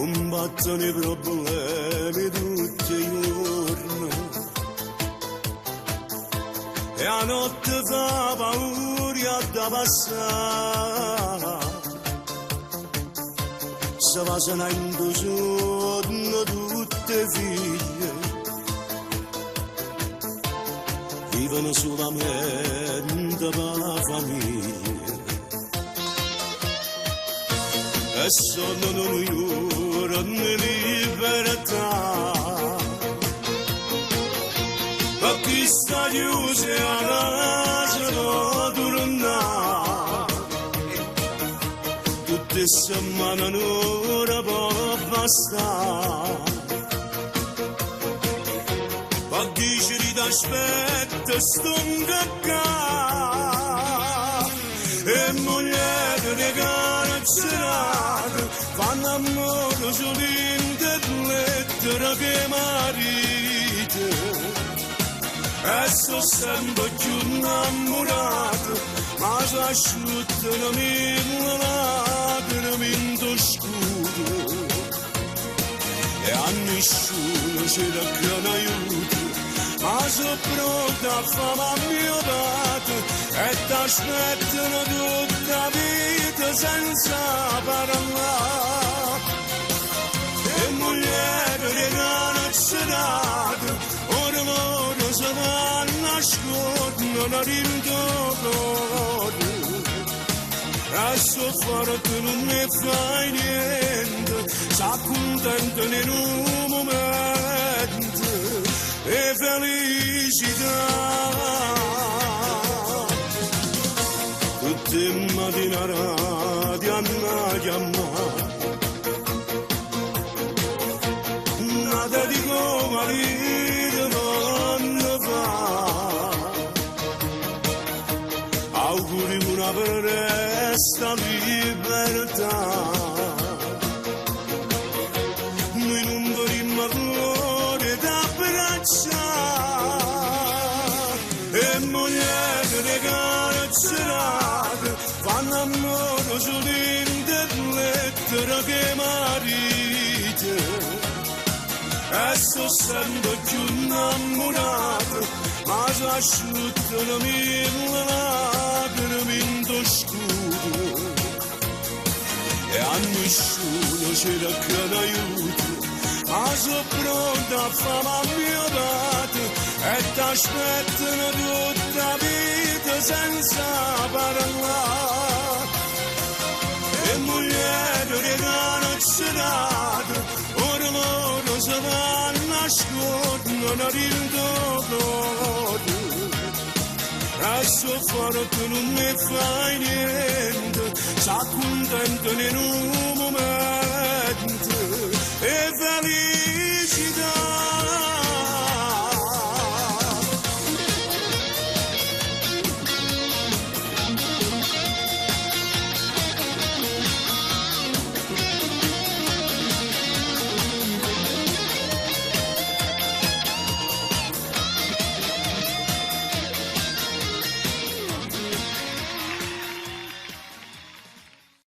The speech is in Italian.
combattono i problemi tutti i giorni e a notte fa paura da passare se va sanando giorno tutte figlie vivono solamente per la famiglia e sono un giorno di libertà ma chi sta chiuso a casa non torna tutte settimane un'ora può bastare ma dici ti aspetta sto cacca e moglie di carcerate fanno amore solamente lettere che marito e sono sempre più innamorato ma si asciuttano mille lacrime in tuo scudo e a nessuno ci reclama aiuto ma sono pronto a fare a mio padre e ti aspettano tutta la vita senza parlare e mogliere di carcerate ora loro si vanno a scorrere rindoglio e soffare che non mi fai niente s'accontenta in un momento e felicità tutte mattina radio hanno chiamato nata di marito non fa auguri una per questa libertà noi non vorremmo gloria d'abbracciare e mogliere di carcerate fanno amore solamente lettere che marito e sono sempre più innamorato ma si asciuttano mille lacrime in tuo scudo e a nessuno ci reclama aiuto ma sono pronto a fare a mio padre e ti aspettano tutta la vita senza parlare e mogliere di carcerate ora loro si vanno a scorrere rindoglio e soffare che non mi fai niente s'accontentano in un